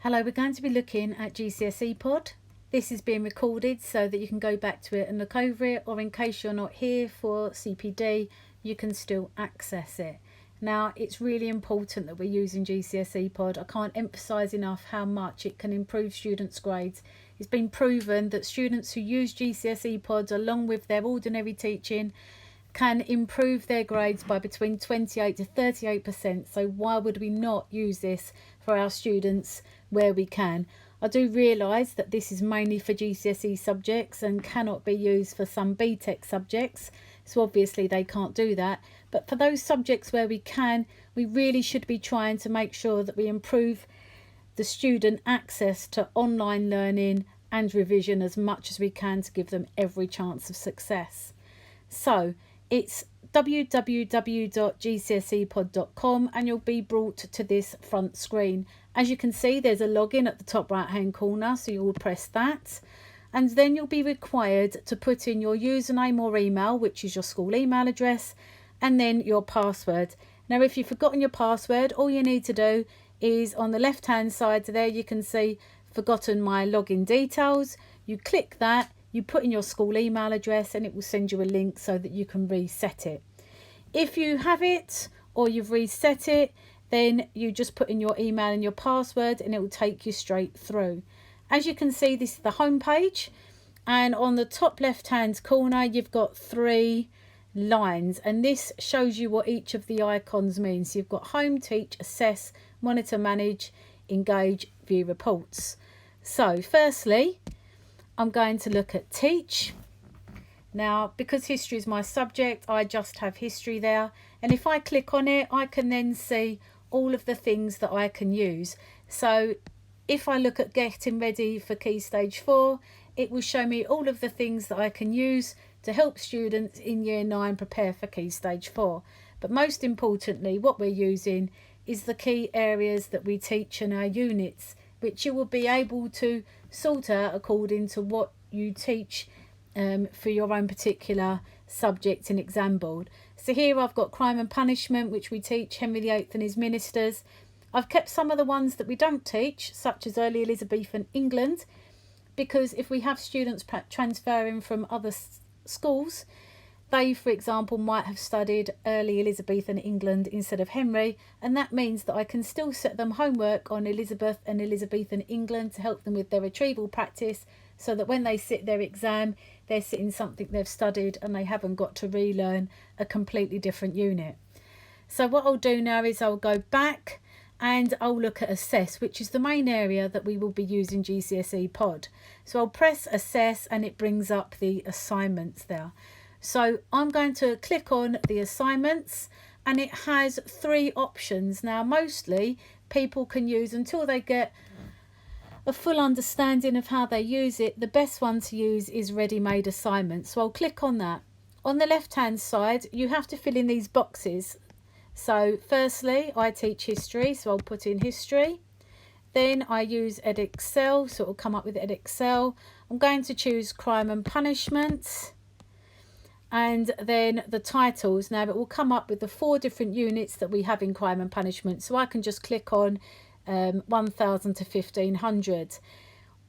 Hello, we're going to be looking at GCSEpod. This is being recorded so that you can go back to it and look over it, or in case you're not here for CPD, you can still access it. Now, it's really important that we're using GCSEpod. I can't emphasise enough how much it can improve students' grades. It's been proven that students who use GCSEpods along with their ordinary teaching can improve their grades by between 28 to 38%. So why would we not use this for our students where we can? I do realise that this is mainly for GCSE subjects and cannot be used for some BTEC subjects, so obviously they can't do that. But for those subjects where we can, we really should be trying to make sure that we improve the student access to online learning and revision as much as we can to give them every chance of success. So it's www.gcsepod.com and you'll be brought to this front screen. As you can see, there's a login at the top right hand corner, so you will press that, and then you'll be required to put in your username or email, which is your school email address, and then your password. Now, if you've forgotten your password, all you need to do is on the left hand side there you can see forgotten my login details. You click that, you put in your school email address, and it will send you a link so that you can reset it. If you have it or you've reset it, then you just put in your email and your password and it will take you straight through. As you can see, this is the home page, and on the top left hand corner you've got 3 lines, and this shows you what each of the icons means. So you've got home, teach, assess, monitor, manage, engage, view reports. So firstly, I'm going to look at teach. Now, because history is my subject, I just have history there, and if I click on it, I can then see all of the things that I can use. So if I look at getting ready for Key Stage 4, it will show me all of the things that I can use to help students in Year 9 prepare for Key Stage 4. But most importantly, what we're using is the key areas that we teach in our units, which you will be able to sort out according to what you teach for your own particular subject and exam board. So here I've got crime and punishment, which we teach Henry VIII and his ministers. I've kept some of the ones that we don't teach, such as early Elizabethan England, because if we have students transferring from other schools, they, for example, might have studied early Elizabethan England instead of Henry, and that means that I can still set them homework on Elizabeth and Elizabethan England to help them with their retrieval practice, so that when they sit their exam, they're sitting something they've studied and they haven't got to relearn a completely different unit. So what I'll do now is I'll go back and I'll look at assess, which is the main area that we will be using GCSEpod. So I'll press assess and it brings up the assignments there. So I'm going to click on the assignments, and it has 3 options. Now, mostly people can use, until they get a full understanding of how they use it, the best one to use is ready-made assignments. So I'll click on that. On the left hand side, you have to fill in these boxes. So firstly, I teach history, so I'll put in history. Then I use Edexcel, so it will come up with Edexcel. I'm going to choose crime and punishment, and then the titles. Now it will come up with the 4 different units that we have in crime and punishment, so I can just click on 1000 to 1500.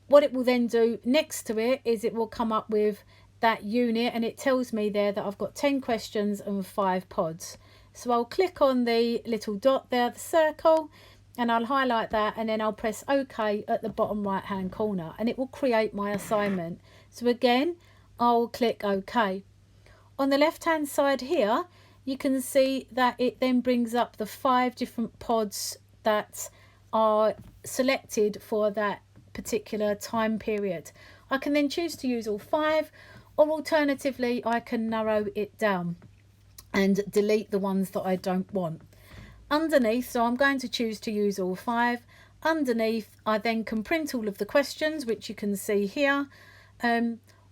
What it will then do next to it is it will come up with that unit, and it tells me there that I've got 10 questions and 5 pods. So I'll click on the little dot there, the circle, and I'll highlight that, and then I'll press OK at the bottom right hand corner, and it will create my assignment. So again, I'll click OK. On the left hand side here, you can see that it then brings up the 5 different pods that are selected for that particular time period. I can then choose to use all 5, or alternatively I can narrow it down and delete the ones that I don't want. Underneath, so I'm going to choose to use all 5. Underneath, I then can print all of the questions, which you can see here,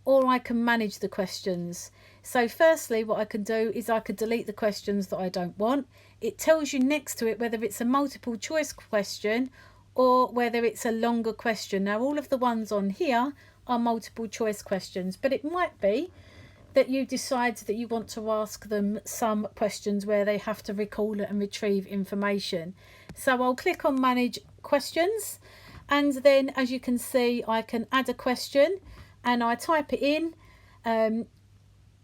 or I can manage the questions. So firstly, what I can do is I could delete the questions that I don't want. It tells you next to it whether it's a multiple choice question or whether it's a longer question. Now, all of the ones on here are multiple choice questions, but it might be that you decide that you want to ask them some questions where they have to recall and retrieve information. So I'll click on manage questions, And then, as you can see, I can add a question and I type it in.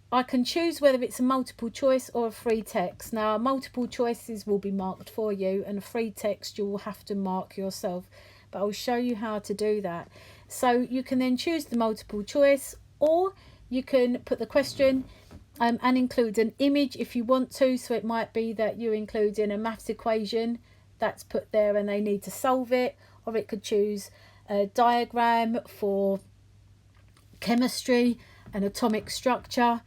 I can choose whether it's a multiple choice or a free text. Now, multiple choices will be marked for you, and a free text you will have to mark yourself. But I'll show you how to do that. So you can then choose the multiple choice, or you can put the question and include an image if you want to. So it might be that you include in a maths equation that's put there and they need to solve it, or it could choose a diagram for chemistry and atomic structure.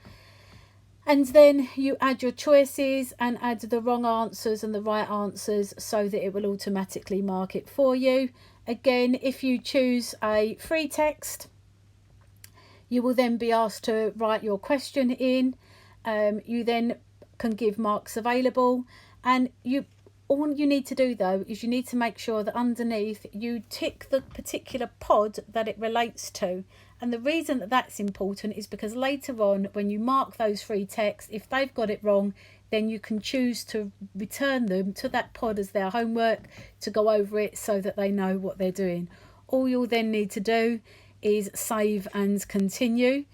And then you add your choices and add the wrong answers and the right answers so that it will automatically mark it for you. Again, if you choose a free text, you will then be asked to write your question in. You then can give marks available, and all you need to do though is you need to make sure that underneath you tick the particular pod that it relates to. And the reason that that's important is because later on, when you mark those free texts, if they've got it wrong, then you can choose to return them to that pod as their homework to go over it so that they know what they're doing. All you'll then need to do is save and continue.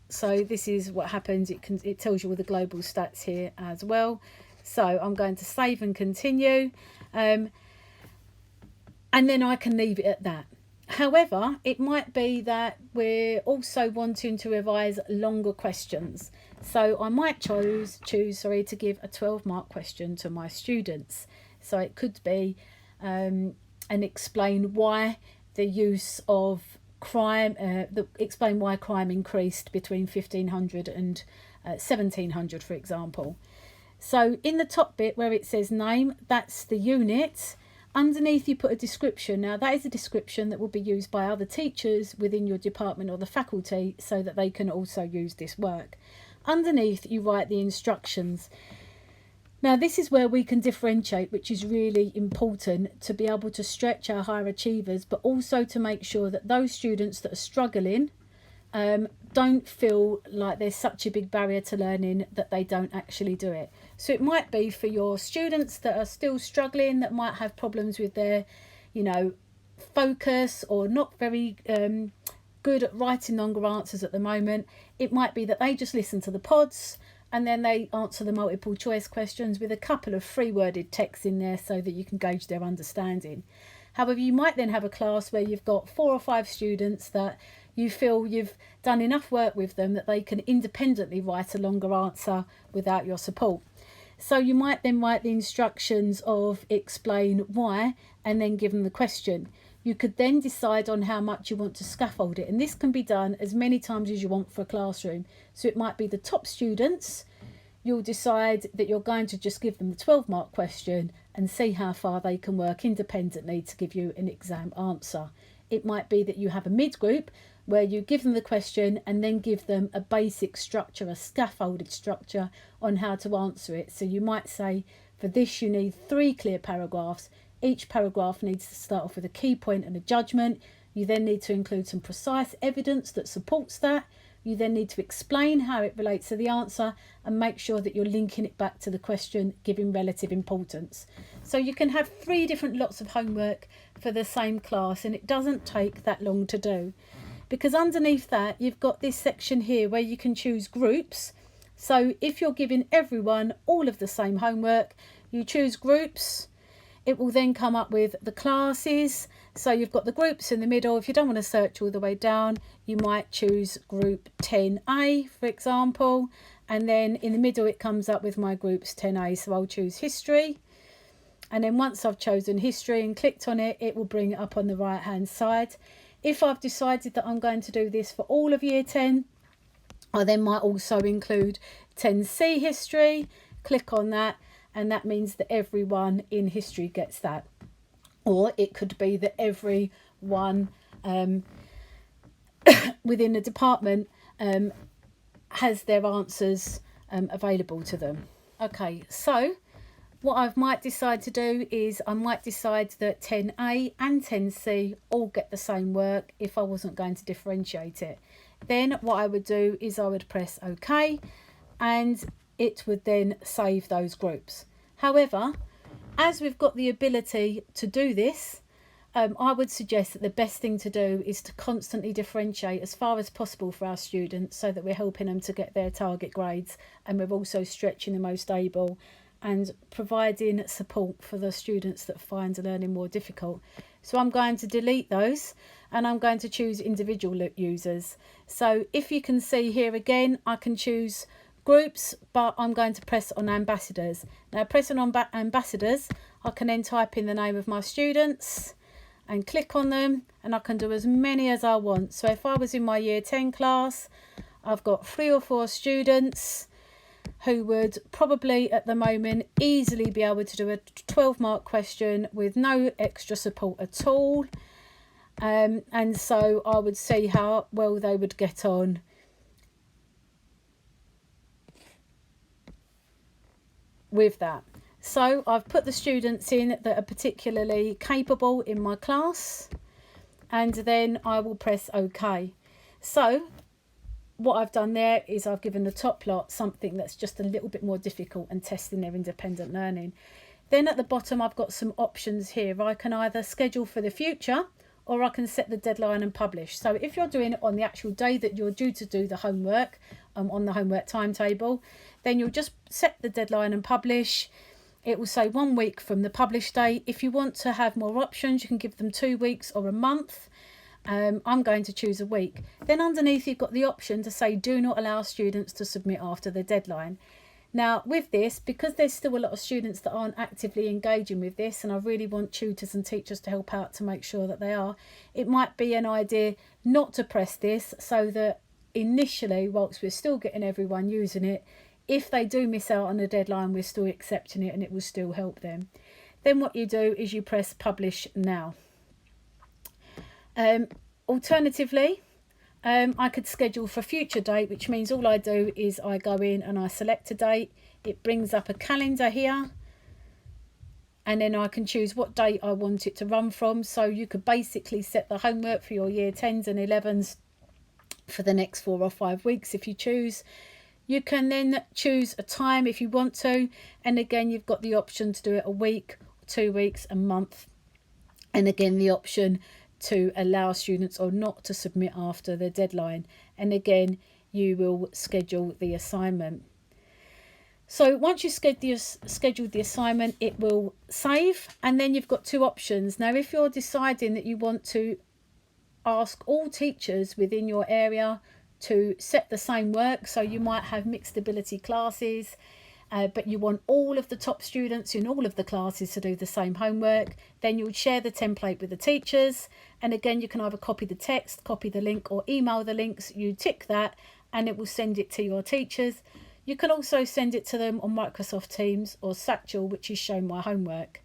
So this is what happens. It tells you all the global stats here as well. So I'm going to save and continue, and then I can leave it at that. However, it might be that we're also wanting to revise longer questions. So I might choose to give a 12-mark question to my students. So it could be and explain why the use of crime, explain why crime increased between 1500 and 1700, for example. So in the top bit where it says name, that's the unit. Underneath you put a description. Now that is a description that will be used by other teachers within your department or the faculty so that they can also use this work. Underneath you write the instructions. Now this is where we can differentiate, which is really important to be able to stretch our higher achievers, but also to make sure that those students that are struggling don't feel like there's such a big barrier to learning that they don't actually do it. So it might be for your students that are still struggling, that might have problems with their, focus, or not very good at writing longer answers at the moment. It might be that they just listen to the pods and then they answer the multiple choice questions with a couple of free worded texts in there so that you can gauge their understanding. However, you might then have a class where you've got 4 or 5 students that you feel you've done enough work with them that they can independently write a longer answer without your support. So you might then write the instructions of explain why and then give them the question. You could then decide on how much you want to scaffold it, and this can be done as many times as you want for a classroom. So it might be the top students, you'll decide that you're going to just give them the 12-mark question and see how far they can work independently to give you an exam answer. It might be that you have a mid-group where you give them the question and then give them a basic structure, a scaffolded structure on how to answer it. So you might say, for this you need 3 clear paragraphs. Each paragraph needs to start off with a key point and a judgment. You then need to include some precise evidence that supports that. You then need to explain how it relates to the answer and make sure that you're linking it back to the question, giving relative importance. So you can have 3 different lots of homework for the same class, and it doesn't take that long to do. Because underneath that, you've got this section here where you can choose groups. So if you're giving everyone all of the same homework, you choose groups. It will then come up with the classes. So you've got the groups in the middle. If you don't want to search all the way down, you might choose group 10A, for example. And then in the middle, it comes up with my groups 10A. So I'll choose history. And then once I've chosen history and clicked on it, it will bring it up on the right hand side. If I've decided that I'm going to do this for all of year 10, I then might also include 10C history. Click on that. And that means that everyone in history gets that. Or it could be that everyone within the department has their answers available to them. Okay, so what I might decide to do is I might decide that 10A and 10C all get the same work if I wasn't going to differentiate it. Then what I would do is I would press OK, and it would then save those groups. However, As we've got the ability to do this, I would suggest that the best thing to do is to constantly differentiate as far as possible for our students, so that we're helping them to get their target grades, and we're also stretching the most able and providing support for the students that find learning more difficult. So I'm going to delete those, and I'm going to choose individual users. So if you can see here again, I can choose groups, but I'm going to press on ambassadors. Now pressing on ambassadors, I can then type in the name of my students and click on them, and I can do as many as I want. So if I was in my year 10 class, I've got 3 or 4 students who would probably at the moment easily be able to do a 12-mark question with no extra support at all. And so I would see how well they would get on with that. So I've put the students in that are particularly capable in my class, and then I will press OK. So what I've done there is I've given the top lot something that's just a little bit more difficult and testing their independent learning. Then at the bottom I've got some options here. I can either schedule for the future, or I can set the deadline and publish. So if you're doing it on the actual day that you're due to do the homework, on the homework timetable, then you'll just set the deadline and publish. It will say 1 week from the publish date. If you want to have more options, you can give them 2 weeks or a month. I'm going to choose a week. Then underneath you've got the option to say do not allow students to submit after the deadline. Now with this, because there's still a lot of students that aren't actively engaging with this, and I really want tutors and teachers to help out to make sure that they are, it might be an idea not to press this, so that initially, whilst we're still getting everyone using it, if they do miss out on the deadline, we're still accepting it and it will still help them. Then what you do is you press publish now. Alternatively, I could schedule for future date, which means all I do is I go in and I select a date. It brings up a calendar here, and then I can choose what date I want it to run from. So you could basically set the homework for your year 10s and 11s for the next 4 or 5 weeks if you choose. You can then choose a time if you want to, and again you've got the option to do it a week, 2 weeks, a month, and again the option to allow students or not to submit after the deadline, and again you will schedule the assignment. So once you scheduled the assignment, it will save, and then you've got 2 options. Now if you're deciding that you want to ask all teachers within your area to set the same work, so you might have mixed ability classes, but you want all of the top students in all of the classes to do the same homework, then you would share the template with the teachers, and again you can either copy the text, copy the link, or email the links. You tick that and it will send it to your teachers. You can also send it to them on Microsoft Teams or Satchel, which is Show My Homework.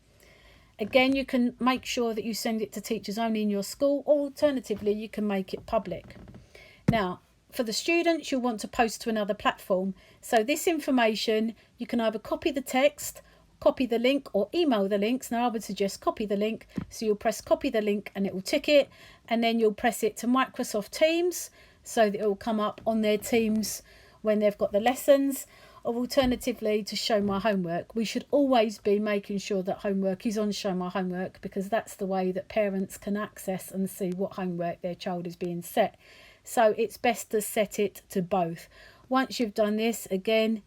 Again, you can make sure that you send it to teachers only in your school, or alternatively you can make it public. Now for the students, you'll want to post to another platform. So this information, you can either copy the text, copy the link, or email the links. Now I would suggest copy the link. So you'll press copy the link and it will tick it, and then you'll press it to Microsoft Teams so that it will come up on their Teams when they've got the lessons, or alternatively to Show My Homework. We should always be making sure that homework is on Show My Homework, because that's the way that parents can access and see what homework their child is being set. So it's best to set it to both. Once you've done this, again,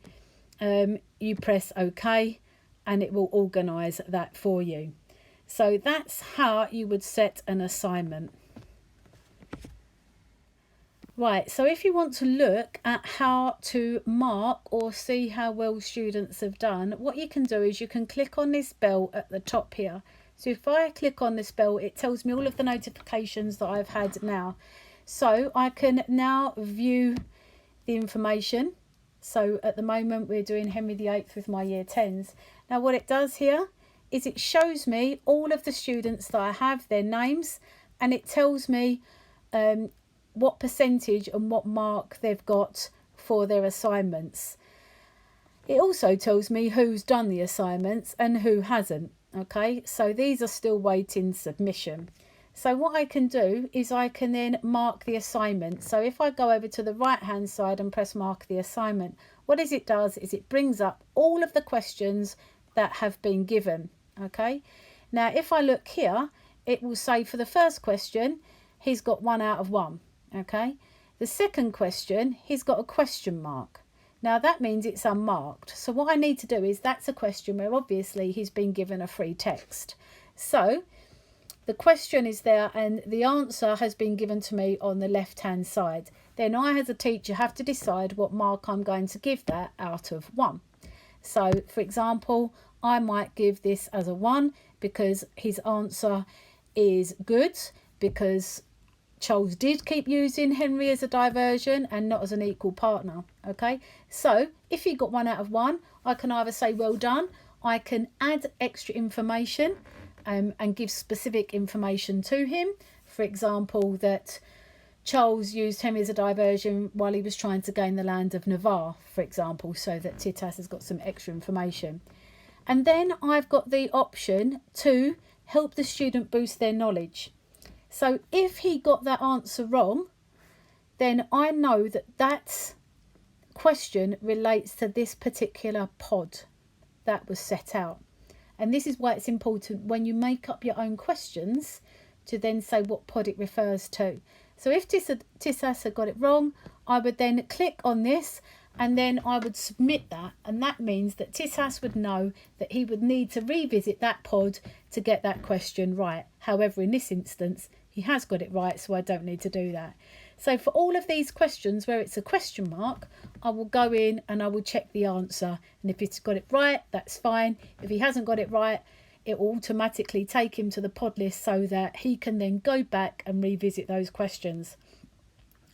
you press OK, and it will organise that for you. So that's how you would set an assignment. Right, so if you want to look at how to mark or see how well students have done, what you can do is you can click on this bell at the top here. So if I click on this bell, it tells me all of the notifications that I've had now. So I can now view the information. So at the moment we're doing Henry VIII with my year 10s. Now what it does here is it shows me all of the students that I have, their names, and it tells me what percentage and what mark they've got for their assignments. It also tells me who's done the assignments and who hasn't. Okay, so these are still waiting submission. So what I can do is I can then mark the assignment. So if I go over to the right hand side and press mark the assignment, what it does is it brings up all of the questions that have been given. Okay, now if I look here, it will say for the first question he's got 1 out of 1. Okay, the second question he's got a question mark. Now that means it's unmarked. So what I need to do is, that's a question where obviously he's been given a free text. So the question is there and the answer has been given to me on the left hand side. Then I as a teacher have to decide what mark I'm going to give that out of 1. So for example, I might give this as a 1 because his answer is good, because Charles did keep using Henry as a diversion and not as an equal partner. Okay, so if he got 1 out of 1, I can either say well done, I can add extra information and give specific information to him. For example, that Charles used Henry as a diversion while he was trying to gain the land of Navarre, for example, so that Titas has got some extra information. And then I've got the option to help the student boost their knowledge. So if he got that answer wrong, then I know that that question relates to this particular pod that was set out. And this is why it's important when you make up your own questions to then say what pod it refers to. So if Tisas had got it wrong, I would then click on this and then I would submit that. And that means that Tisas would know that he would need to revisit that pod to get that question right. However, in this instance, he has got it right, so I don't need to do that. So for all of these questions where it's a question mark, I will go in and I will check the answer. And if it's got it right, that's fine. If he hasn't got it right, it will automatically take him to the pod list so that he can then go back and revisit those questions.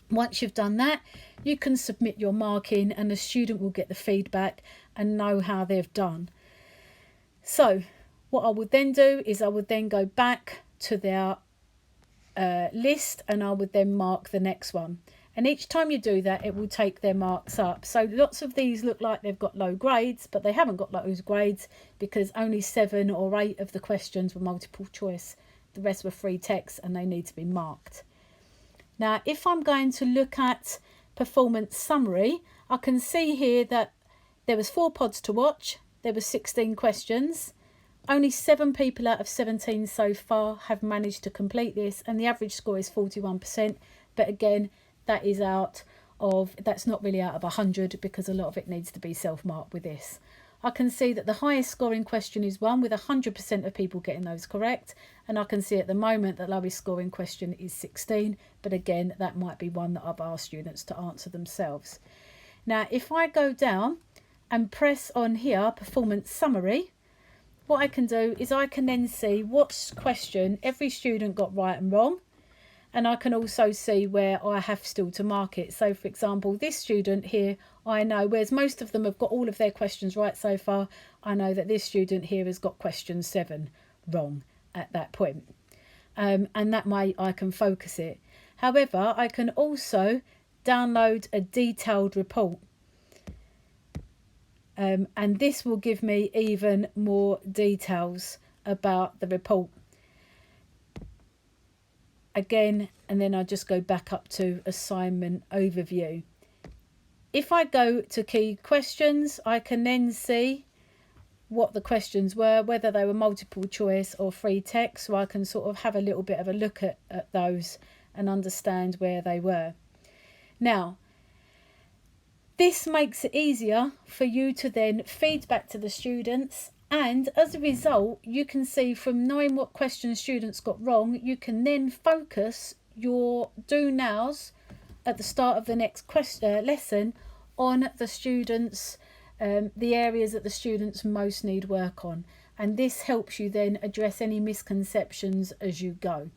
Once you've done that, you can submit your marking and the student will get the feedback and know how they've done. So what I would then do is I would then go back to their list and I would then mark the next one. And each time you do that, it will take their marks up. So lots of these look like they've got low grades, but they haven't got those grades because only 7 or 8 of the questions were multiple choice. The rest were free text and they need to be marked. Now, if I'm going to look at performance summary, I can see here that there was 4 pods to watch. There were 16 questions. Only 7 people out of 17 so far have managed to complete this, and the average score is 41%. But again, that is that's not really out of 100 because a lot of it needs to be self-marked with this. I can see that the highest scoring question is 1 with 100% of people getting those correct. And I can see at the moment that lowest scoring question is 16. But again, that might be one that I've asked students to answer themselves. Now, if I go down and press on here, performance summary, what I can do is I can then see what question every student got right and wrong. And I can also see where I have still to mark it. So, for example, this student here, I know, whereas most of them have got all of their questions right so far, I know that this student here has got question 7 wrong at that point. And that way I can focus it. However, I can also download a detailed report. And this will give me even more details about the report. Again, and then I just go back up to assignment overview. If I go to key questions, I can then see what the questions were, whether they were multiple choice or free text, so I can sort of have a little bit of a look at those and understand where they were. Now, this makes it easier for you to then feed back to the students, and as a result, you can see from knowing what questions students got wrong, you can then focus your do nows at the start of the next lesson on the students, the areas that the students most need work on. And this helps you then address any misconceptions as you go.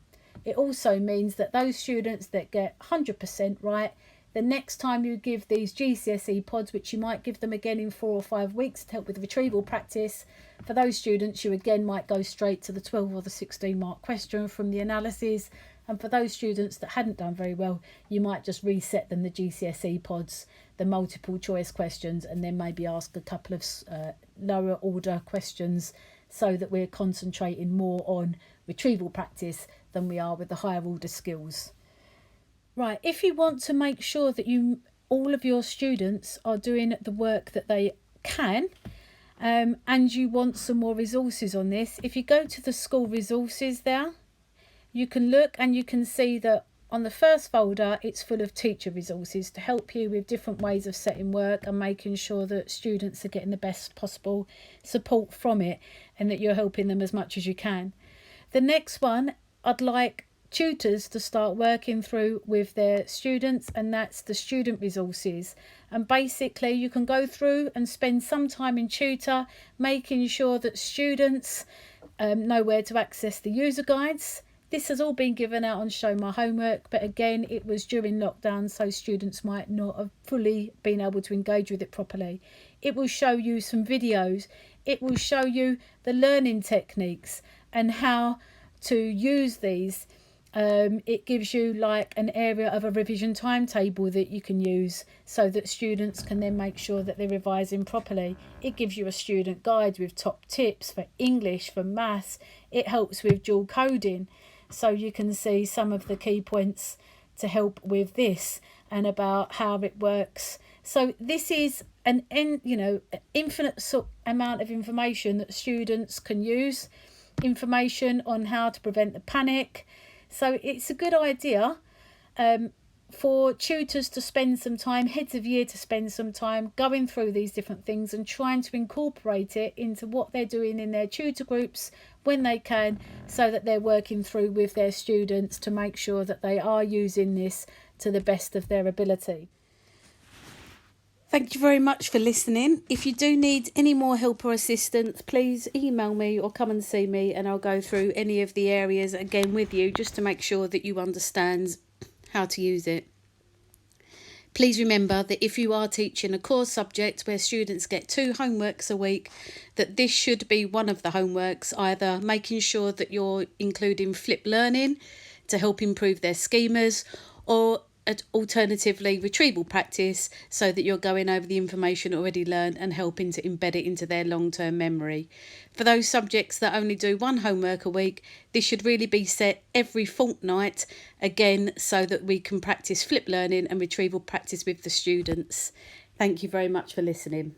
It also means that those students that get 100% right, the next time you give these GCSE pods, which you might give them again in 4 or 5 weeks to help with retrieval practice, for those students you again might go straight to the 12 or the 16 mark question from the analysis. And for those students that hadn't done very well, you might just reset them the GCSE pods, the multiple choice questions, and then maybe ask a couple of lower order questions so that we're concentrating more on retrieval practice than we are with the higher order skills. Right, if you want to make sure that all of your students are doing the work that they can, and you want some more resources on this, if you go to the school resources there, you can look and you can see that on the first folder it's full of teacher resources to help you with different ways of setting work and making sure that students are getting the best possible support from it and that you're helping them as much as you can. The next one I'd like tutors to start working through with their students, and that's the student resources. And basically you can go through and spend some time in tutor making sure that students know where to access the user guides. This has all been given out on Show My Homework, but again it was during lockdown, so students might not have fully been able to engage with it properly. It will show you some videos, it will show you the learning techniques and how to use these. It gives you like an area of a revision timetable that you can use so that students can then make sure that they're revising properly. It gives you a student guide with top tips for English, for maths. It helps with dual coding, so you can see some of the key points to help with this and about how it works. So this is an infinite amount of information that students can use, information on how to prevent the panic. So it's a good idea for tutors to spend some time, heads of year to spend some time going through these different things and trying to incorporate it into what they're doing in their tutor groups when they can, so that they're working through with their students to make sure that they are using this to the best of their ability. Thank you very much for listening. If you do need any more help or assistance, please email me or come and see me, and I'll go through any of the areas again with you just to make sure that you understand how to use it. Please remember that if you are teaching a core subject where students get 2 homeworks a week, that this should be one of the homeworks, either making sure that you're including flipped learning to help improve their schemas, or alternatively retrieval practice, so that you're going over the information already learned and helping to embed it into their long-term memory. For those subjects that only do 1 homework a week, this should really be set every fortnight, again so that we can practice flipped learning and retrieval practice with the students. Thank you very much for listening.